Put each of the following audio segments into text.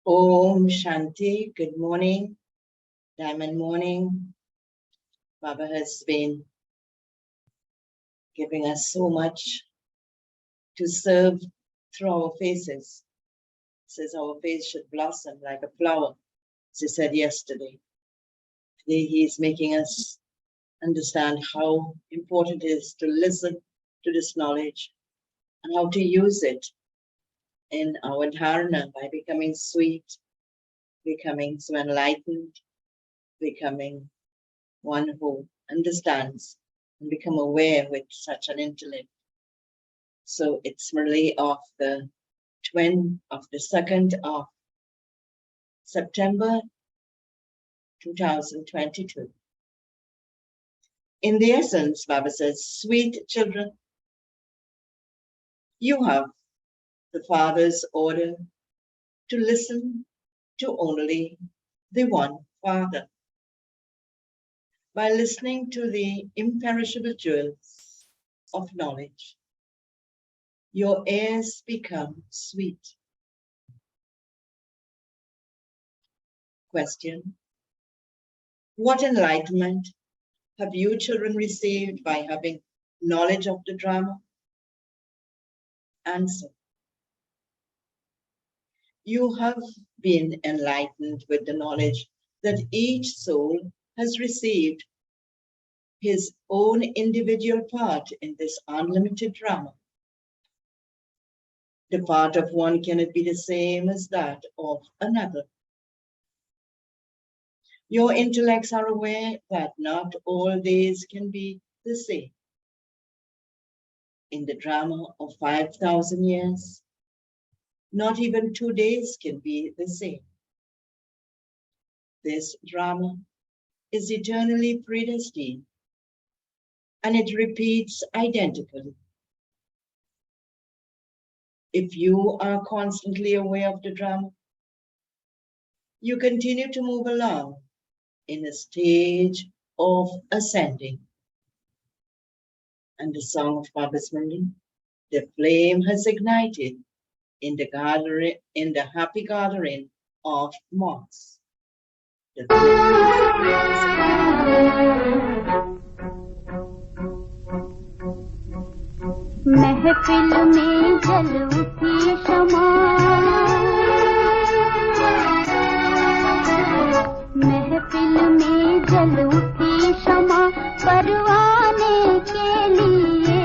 Om Shanti. Good morning, Diamond Morning. Baba has been giving us so much to serve through our faces. Says our face should blossom like a flower, as he said yesterday. Today he is making us understand how important it is to listen to this knowledge and how to use it in our dharana by becoming sweet, becoming so enlightened, becoming one who understands and become aware with such an intellect. So it's Murli of the 2nd of September 2022. In the essence, Baba says, sweet children, you have the Father's order to listen to only the one Father. By listening to the imperishable jewels of knowledge, your ears become sweet. Question: what enlightenment have you children received by having knowledge of the drama? Answer: you have been enlightened with the knowledge that each soul has received his own individual part in this unlimited drama. The part of one cannot be the same as that of another. Your intellects are aware that not all days can be the same. In the drama of 5,000 years, not even 2 days can be the same. This drama is eternally predestined, and it repeats identically. If you are constantly aware of the drama, you continue to move along in a stage of ascending. And the song of Baba's Murli, the flame has ignited in the happy gathering of moths. The महफिल में जल उठी शमा, महफिल में जल उठी शमा, परवाने के लिए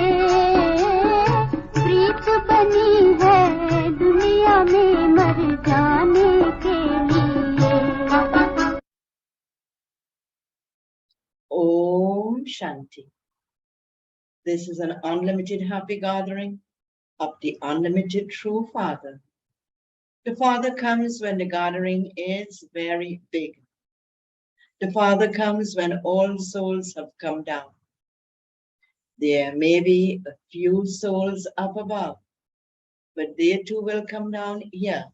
प्रीत बनी है दुनिया में मर जाने के लिए। Om Shanti. This is an unlimited happy gathering of the unlimited true Father. The Father comes when the gathering is very big. The Father comes when all souls have come down. There may be a few souls up above, but they too will come down here.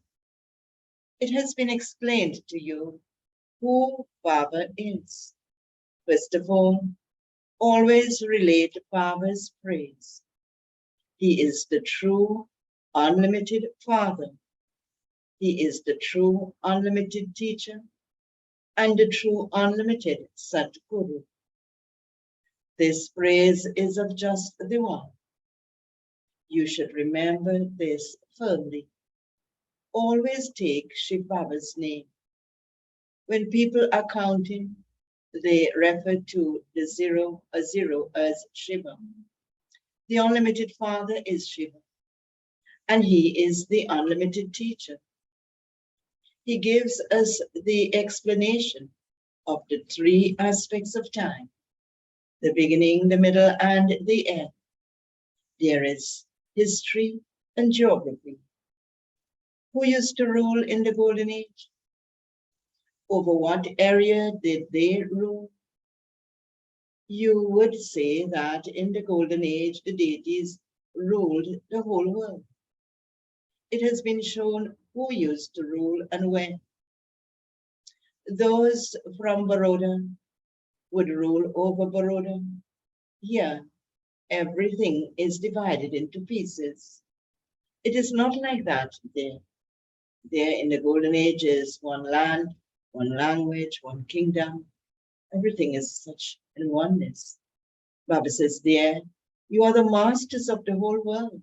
It has been explained to you who Baba is. First of all, always relate Baba's praise. He is the true, unlimited Father. He is the true, unlimited teacher and the true, unlimited Satguru. This praise is of just the one. You should remember this firmly. Always take Shiv Baba's name. When people are counting, they refer to the zero as Shiva. The unlimited Father is Shiva, and he is the unlimited teacher. He gives us the explanation of the 3 aspects of time, the beginning, the middle, and the end. There is history and geography. Who used to rule in the Golden Age? Over what area did they rule? You would say that in the Golden Age, the deities ruled the whole world. It has been shown who used to rule and when. Those from Baroda would rule over Baroda. Here, everything is divided into pieces. It is not like that there. There in the golden ages, one land, one language, one kingdom. Everything is such in oneness. Baba says there, you are the masters of the whole world.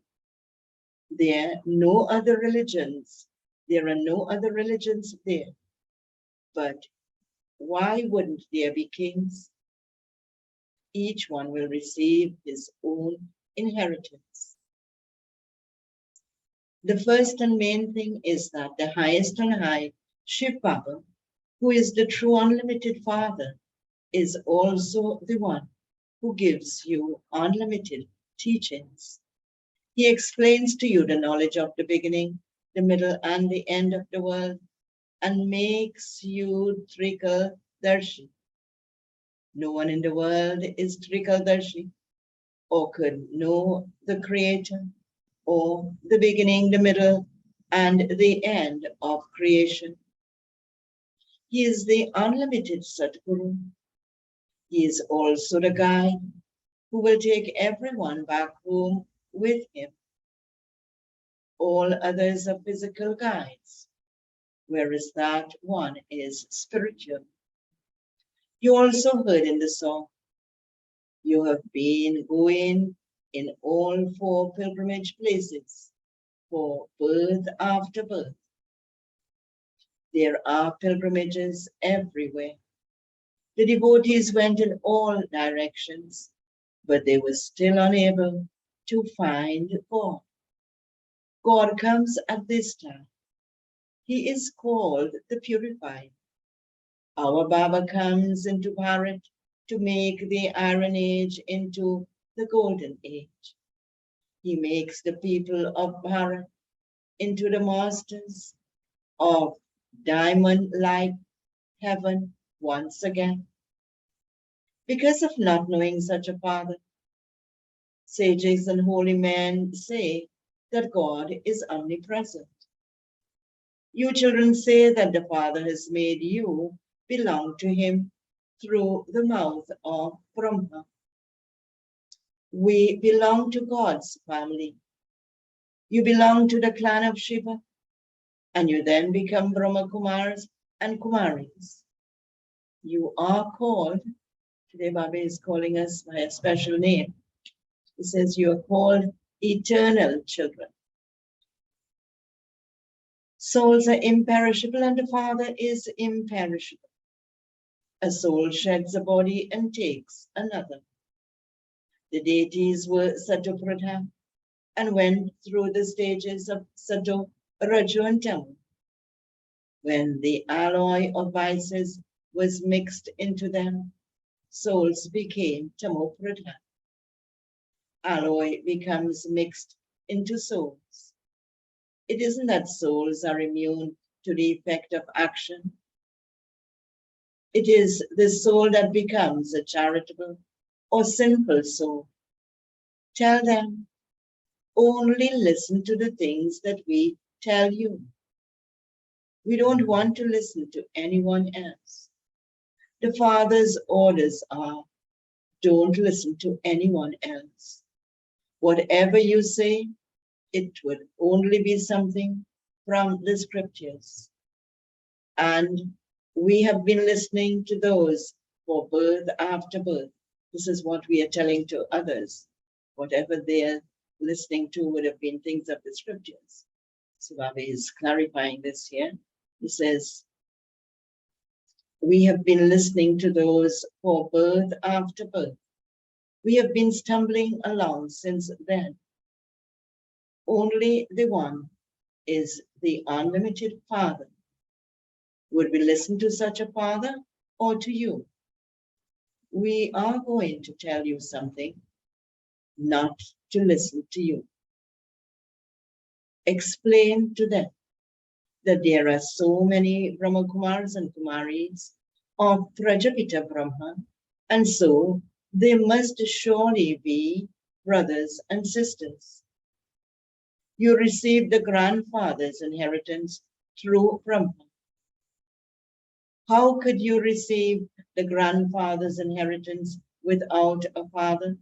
There are no other religions. There are no other religions there. But why wouldn't there be kings? Each one will receive his own inheritance. The first and main thing is that the highest on high, Shiv Baba, who is the true unlimited Father, is also the one who gives you unlimited teachings. He explains to you the knowledge of the beginning, the middle, and the end of the world, and makes you Trikaldarshi. No one in the world is Trikaldarshi, or could know the Creator, or the beginning, the middle, and the end of creation. He is the unlimited Satguru. He is also the guide who will take everyone back home with him. All others are physical guides, whereas that one is spiritual. You also heard in the song, you have been going in all 4 pilgrimage places for birth after birth. There are pilgrimages everywhere. The devotees went in all directions, but they were still unable to find God. God comes at this time. He is called the Purified. Our Baba comes into Bharat to make the Iron Age into the Golden Age. He makes the people of Bharat into the masters of diamond-like heaven once again. Because of not knowing such a Father, sages and holy men say that God is omnipresent. You children say that the Father has made you belong to him through the mouth of Brahma. We belong to God's family. You belong to the clan of Shiva, and you then become Brahma Kumars and Kumaris. You are called, today Baba is calling us by a special name. He says you are called eternal children. Souls are imperishable and the Father is imperishable. A soul sheds a body and takes another. The deities were Satopradha and went through the stages of Sato, Raju, and Tamu. When the alloy of vices was mixed into them, souls became Tamopradha. Alloy becomes mixed into souls. It isn't that souls are immune to the effect of action. It is the soul that becomes a charitable or sinful soul. Tell them, only listen to the things that we tell you. We don't want to listen to anyone else. The Father's orders are, don't listen to anyone else. Whatever you say, it would only be something from the scriptures. And we have been listening to those for birth after birth. This is what we are telling to others. Whatever they're listening to would have been things of the scriptures. So Baba is clarifying this here. He says, we have been listening to those for birth after birth. We have been stumbling along since then. Only the one is the unlimited Father. Would we listen to such a Father or to you? We are going to tell you something, not to listen to you. Explain to them that there are so many Brahma Kumars and Kumaris of Prajapita Brahma, and so they must surely be brothers and sisters. You received the grandfather's inheritance through Brahma. How could you receive the grandfather's inheritance without a father?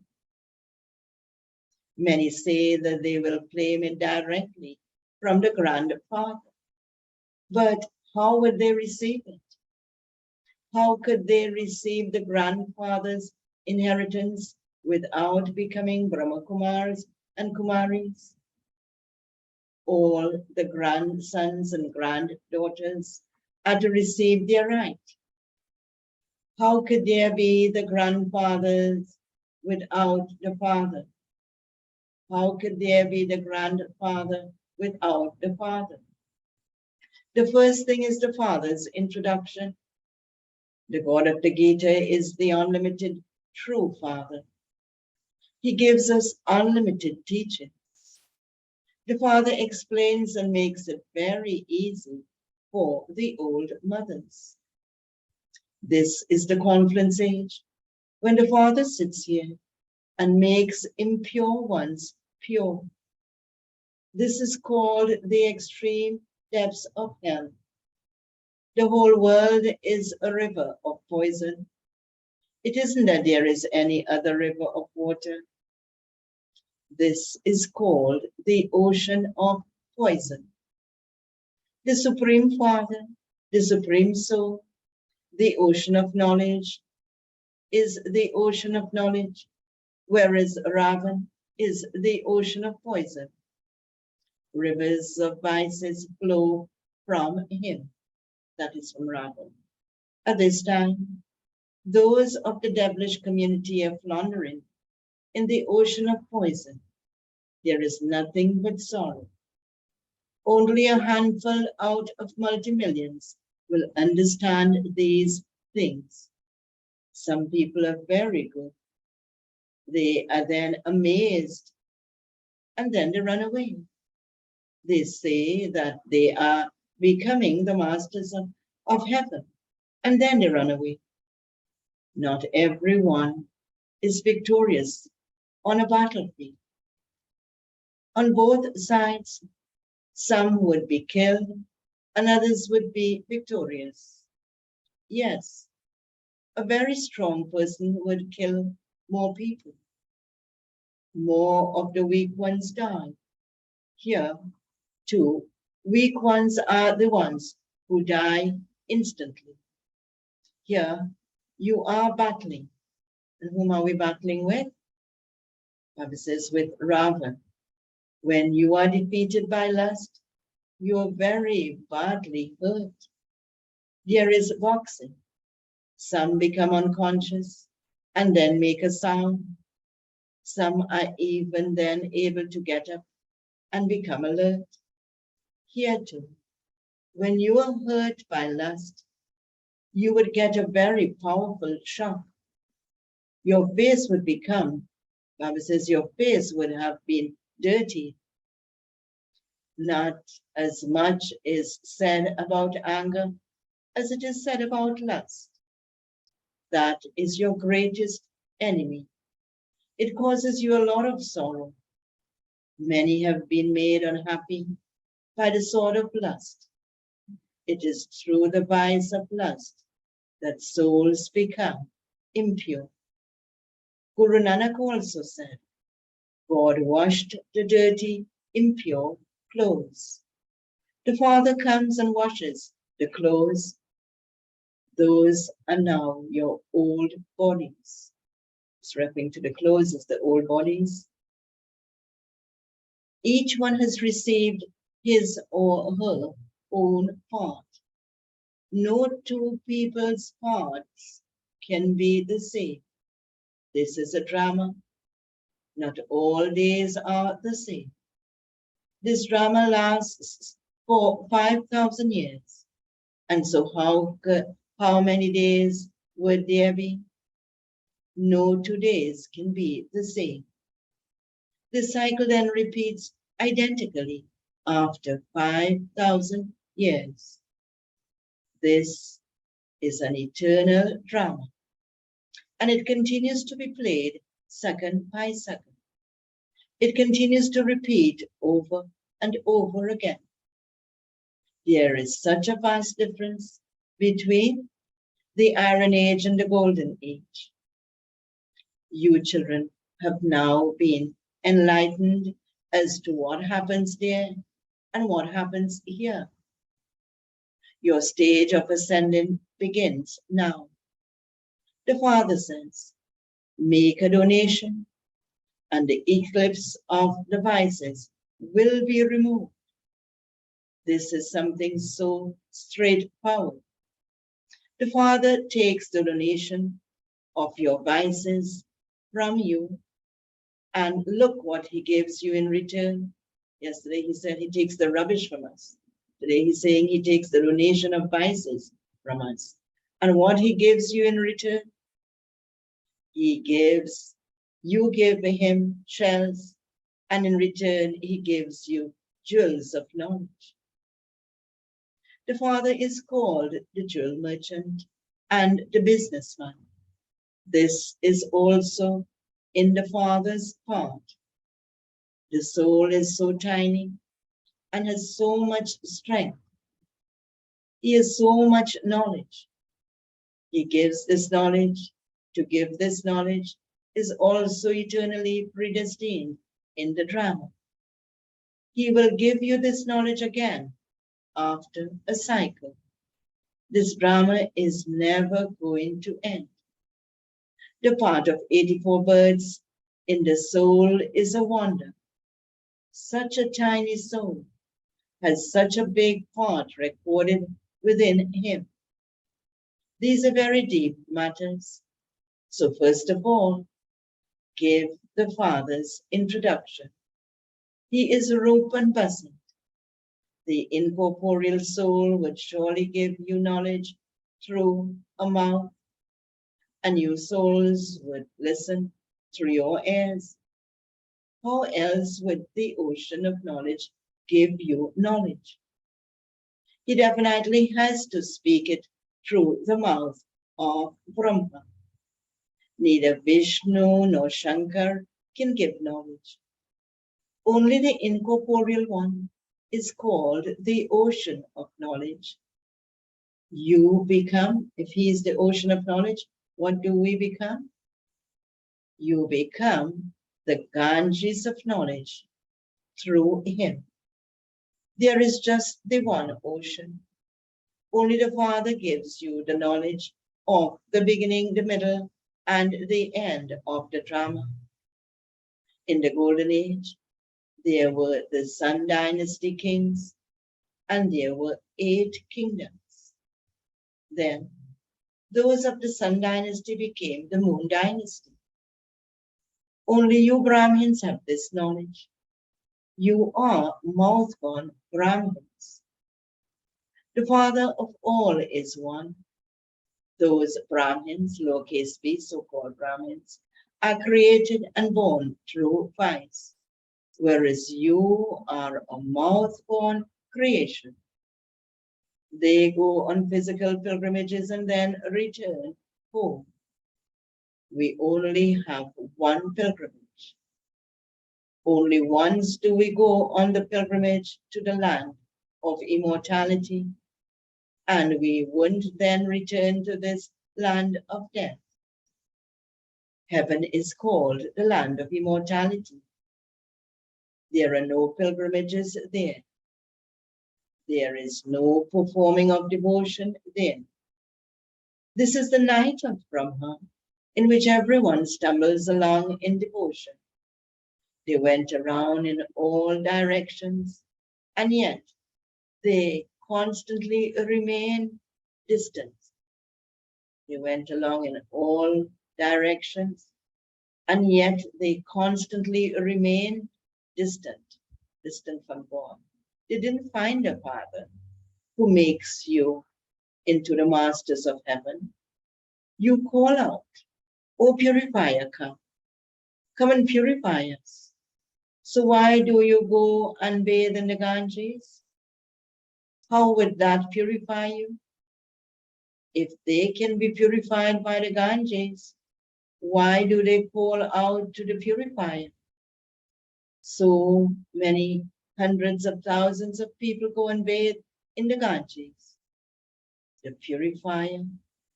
Many say that they will claim it directly from the grandfather. But how would they receive it? How could they receive the grandfather's inheritance without becoming Brahmakumars and Kumaris? All the grandsons and granddaughters are to receive their right. How could there be the grandfathers without the father? How could there be the grandfather without the father? The first thing is the father's introduction. The God of the Gita is the unlimited true father. He gives us unlimited teachings. The father explains and makes it very easy for the old mothers. This is the confluence age, when the father sits here and makes impure ones pure. This is called the extreme depths of hell. The whole world is a river of poison. It isn't that there is any other river of water. This is called the ocean of poison. The Supreme Father, the Supreme Soul, the ocean of knowledge is the ocean of knowledge, whereas Ravan is the ocean of poison. Rivers of vices flow from him, that is from Ravan. At this time, those of the devilish community are floundering in the ocean of poison. There is nothing but sorrow. Only a handful out of multi-millions will understand these things. Some people are very good. They are then amazed and then they run away. They say that they are becoming the masters of heaven and then they run away. Not everyone is victorious on a battlefield. On both sides, some would be killed and others would be victorious. Yes, a very strong person would kill more people. More of the weak ones die. Here, too, weak ones are the ones who die instantly. Here, you are battling. And whom are we battling with? Bible says with Ravan. When you are defeated by lust, you are very badly hurt. There is boxing. Some become unconscious and then make a sound. Some are even then able to get up and become alert. Here too, when you are hurt by lust, you would get a very powerful shock. Your face would become, Bible says your face would have been dirty. Not as much is said about anger as it is said about lust. That is your greatest enemy. It causes you a lot of sorrow. Many have been made unhappy by the sword of lust. It is through the vice of lust that souls become impure. Guru Nanak also said, God washed the dirty, impure clothes. The Father comes and washes the clothes. Those are now your old bodies. It's referring to the clothes as the old bodies. Each one has received his or her own part. No two people's parts can be the same. This is a drama. Not all days are the same. This drama lasts for 5,000 years. And so how many days would there be? No 2 days can be the same. The cycle then repeats identically after 5,000 years. This is an eternal drama, and it continues to be played second by second. It continues to repeat over and over again. There is such a vast difference between the Iron Age and the Golden Age. You children have now been enlightened as to what happens there and what happens here. Your stage of ascending begins now. The Father says, make a donation and the eclipse of the vices will be removed. This is something so straightforward. The Father takes the donation of your vices from you, and look what he gives you in return. Yesterday he said he takes the rubbish from us. Today he's saying he takes the donation of vices from us. And what he gives you in return? You give him shells, and in return he gives you jewels of knowledge. The Father is called the jewel merchant and the businessman. This is also in the Father's part. The soul is so tiny and has so much strength. He has so much knowledge. He gives this knowledge. To give this knowledge is also eternally predestined in the drama. He will give you this knowledge again after a cycle. This drama is never going to end. The part of 84 birds in the soul is a wonder. Such a tiny soul has such a big part recorded within him. These are very deep matters. So first of all, give the Father's introduction. He is rope and buzzing. The incorporeal soul would surely give you knowledge through a mouth, and you souls would listen through your ears. How else would the ocean of knowledge give you knowledge? He definitely has to speak it through the mouth of Brahma. Neither Vishnu nor Shankar can give knowledge. Only the incorporeal one is called the ocean of knowledge. You become, if he is the ocean of knowledge, what do we become? You become the Ganges of knowledge through him. There is just the one ocean. Only the Father gives you the knowledge of the beginning, the middle, and the end of the drama. In the Golden Age, there were the Sun Dynasty kings, and there were 8 kingdoms. Then, those of the Sun Dynasty became the Moon Dynasty. Only you Brahmins have this knowledge. You are mouth-born Brahmins. The Father of all is one. Those Brahmins, lowercase b, so-called Brahmins, are created and born through vice, whereas you are a mouth-born creation. They go on physical pilgrimages and then return home. We only have one pilgrimage. Only once do we go on the pilgrimage to the land of immortality, and we won't then return to this land of death. Heaven is called the land of immortality. There are no pilgrimages there. There is no performing of devotion there. This is the night of Brahma, in which everyone stumbles along in devotion. They went around in all directions, and yet they constantly remain distant. They went along in all directions, and yet they constantly remain distant from God. They didn't find a Father who makes you into the masters of heaven. You call out, "O purifier, come and purify us." So why do you go and bathe in the Ganges? How would that purify you? If they can be purified by the Ganges, why do they call out to the purifier? So many hundreds of thousands of people go and bathe in the Ganges. The purifier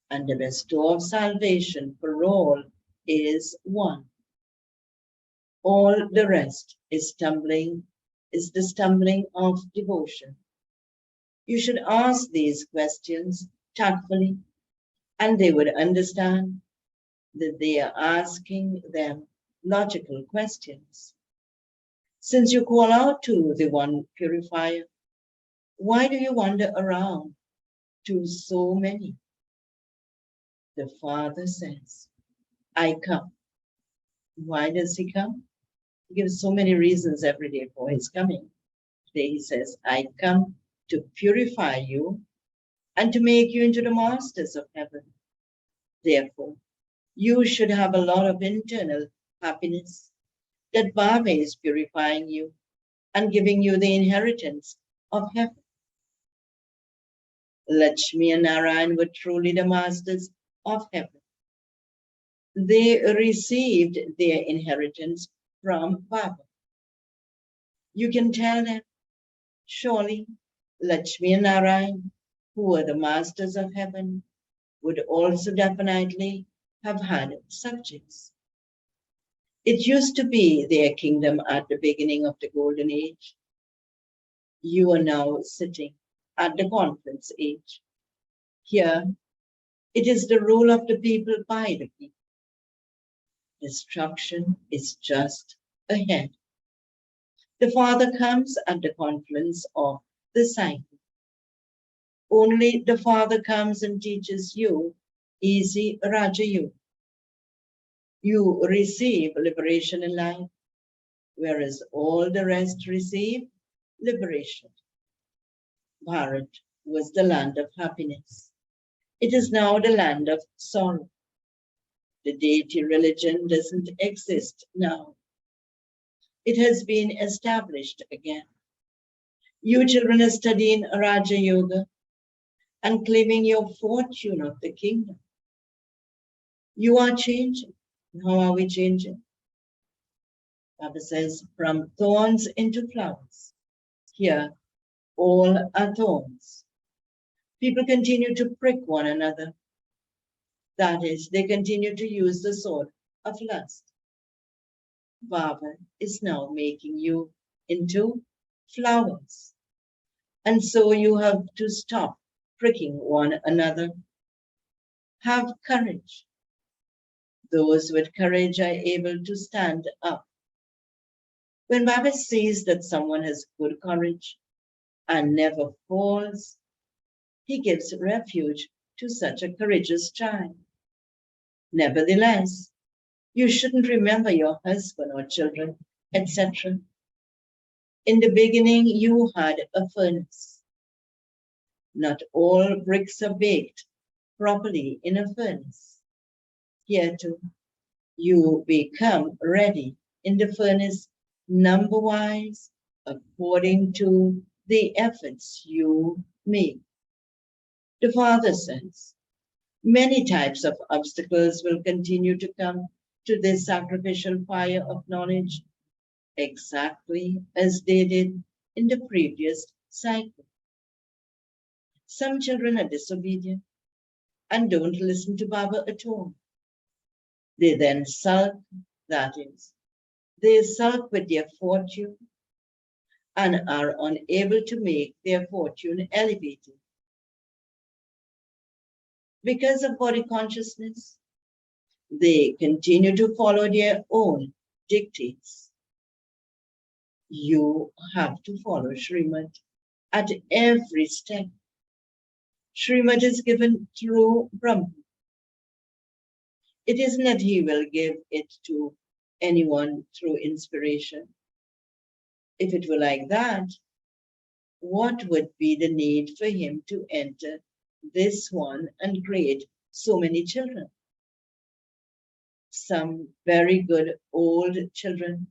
and the bestower of salvation for all is one. All the rest is the stumbling of devotion. You should ask these questions tactfully, and they would understand that they are asking them logical questions. Since you call out to the one purifier, why do you wander around to so many? The Father says, I come. Why does he come? He gives so many reasons every day for his coming. Today he says, I come to purify you and to make you into the masters of heaven. Therefore, you should have a lot of internal happiness that Baba is purifying you and giving you the inheritance of heaven. Lakshmi and Narayan were truly the masters of heaven. They received their inheritance from Baba. You can tell them, surely Lakshmi and Narayan, who were the masters of heaven, would also definitely have had subjects. It used to be their kingdom at the beginning of the golden age. You are now sitting at the conference age. Here, it is the rule of the people by the people. Destruction is just ahead. The Father comes at the confluence of the cycle. Only the Father comes and teaches you easy Raja Yoga. You receive liberation in life, whereas all the rest receive liberation. Bharat was the land of happiness. It is now the land of sorrow. The deity religion doesn't exist now. It has been established again. You children are studying Raja Yoga and claiming your fortune of the kingdom. You are changing. How are we changing? Baba says, from thorns into flowers. Here, all are thorns. People continue to prick one another. That is, they continue to use the sword of lust. Baba is now making you into flowers. And so you have to stop pricking one another. Have courage. Those with courage are able to stand up. When Baba sees that someone has good courage and never falls, he gives refuge to such a courageous child. Nevertheless, you shouldn't remember your husband or children, etc. In the beginning, you had a furnace. Not all bricks are baked properly in a furnace. Here too, you become ready in the furnace number-wise according to the efforts you make. The Father says, many types of obstacles will continue to come to this sacrificial fire of knowledge, exactly as they did in the previous cycle. Some children are disobedient and don't listen to Baba at all. They then sulk, that is, they sulk with their fortune and are unable to make their fortune elevated. Because of body consciousness, they continue to follow their own dictates. You have to follow Srimad at every step. Srimad is given through Brahma. It isn't that he will give it to anyone through inspiration. If it were like that, what would be the need for him to enter this one and create so many children? Some very good old children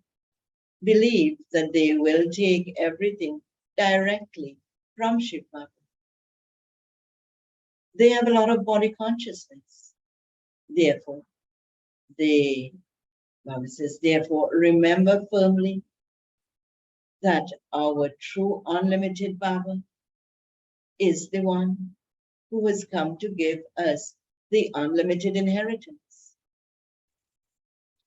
believe that they will take everything directly from Shiv Baba. They have a lot of body consciousness. Therefore, Baba says, therefore, remember firmly that our true unlimited Baba is the one who has come to give us the unlimited inheritance.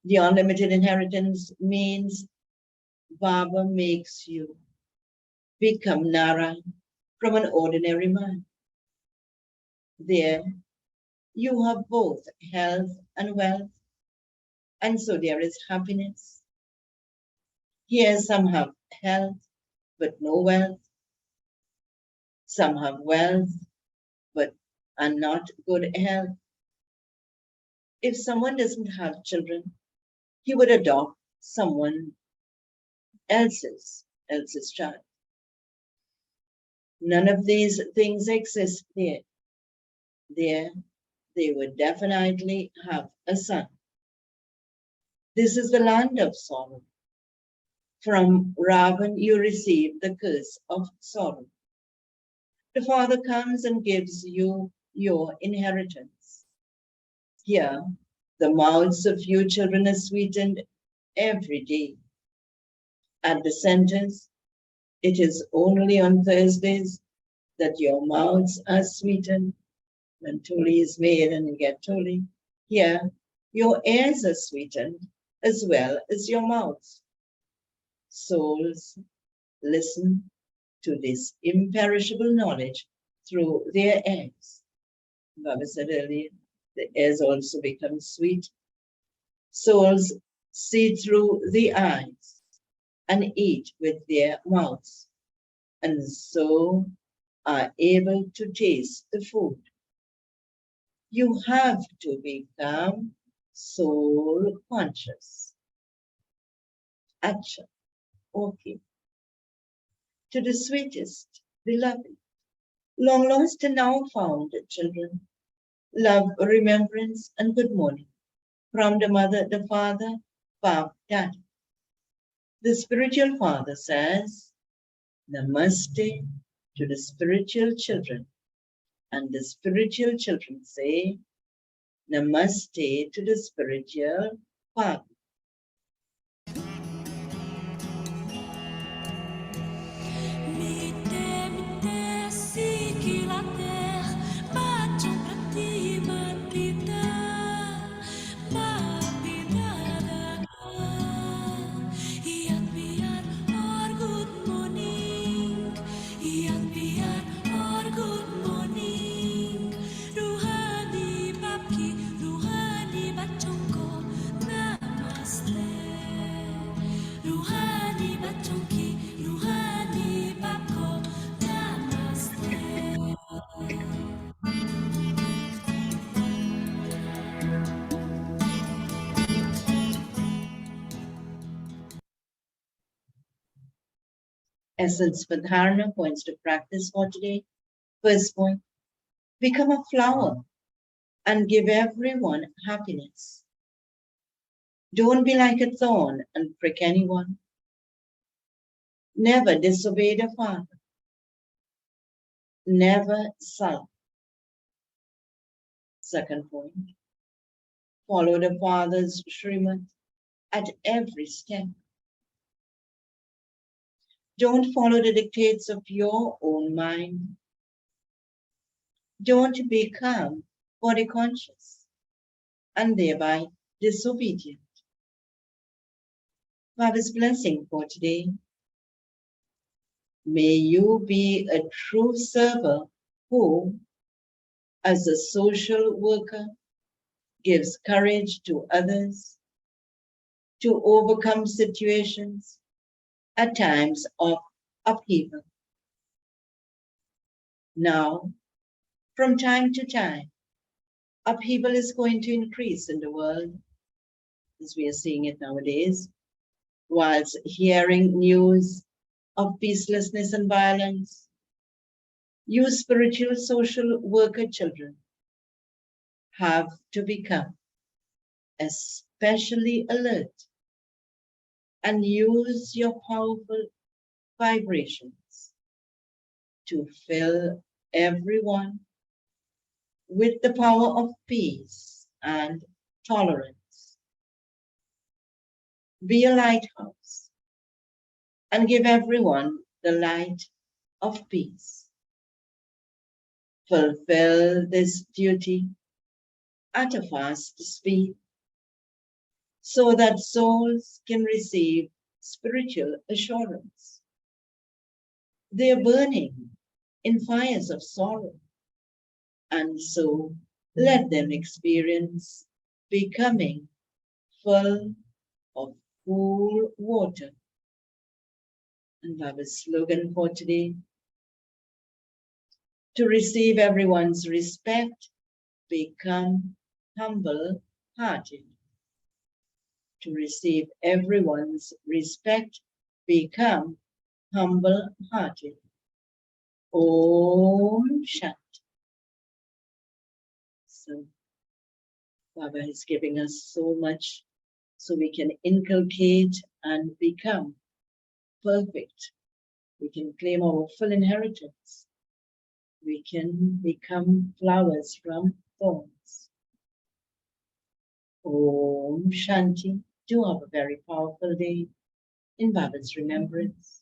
The unlimited inheritance means Baba makes you become Narayan from an ordinary man. There you have both health and wealth, and so there is happiness. Here some have health but no wealth. Some have wealth but are not good health. If someone doesn't have children, he would adopt someone else's child. None of these things exist there. There, they would definitely have a son. This is the land of sorrow. From Ravan you receive the curse of sorrow. The Father comes and gives you your inheritance. Here, the mouths of you children are sweetened every day. At the centers, it is only on Thursdays that your mouths are sweetened. When Tuli is made and you get Tuli. Here, your ears are sweetened as well as your mouths. Souls listen to this imperishable knowledge through their ears. Baba said earlier, the ears also become sweet. Souls see through the eyes and eat with their mouths, and so are able to taste the food. You have to become soul conscious. Acha. Okay. To the sweetest, beloved, long lost and now found children, love, remembrance, and good morning from the mother, the father, Pap, Daddy. The spiritual father says, Namaste to the spiritual children, and the spiritual children say, Namaste to the spiritual father. Essence for Dharana points to practice for today. First point, become a flower and give everyone happiness. Don't be like a thorn and prick anyone. Never disobey the Father. Never sulk. Second point, follow the Father's Srimad at every step. Don't follow the dictates of your own mind. Don't become body conscious and thereby disobedient. Baba's blessing for today. May you be a true server who, as a social worker, gives courage to others to overcome situations at times of upheaval. Now, from time to time, upheaval is going to increase in the world, as we are seeing it nowadays, whilst hearing news of peacelessness and violence. You spiritual social worker children have to become especially alert and use your powerful vibrations to fill everyone with the power of peace and tolerance. Be a lighthouse and give everyone the light of peace. Fulfill this duty at a fast speed so that souls can receive spiritual assurance. They are burning in fires of sorrow. And so let them experience becoming full of cool water. And Baba's slogan for today: to receive everyone's respect, become humble-hearted. To receive everyone's respect, become humble-hearted. Om Shanti. So Baba is giving us so much so we can inculcate and become perfect. We can claim our full inheritance. We can become flowers from thorns. Om Shanti. Do have a very powerful day in Baba's remembrance.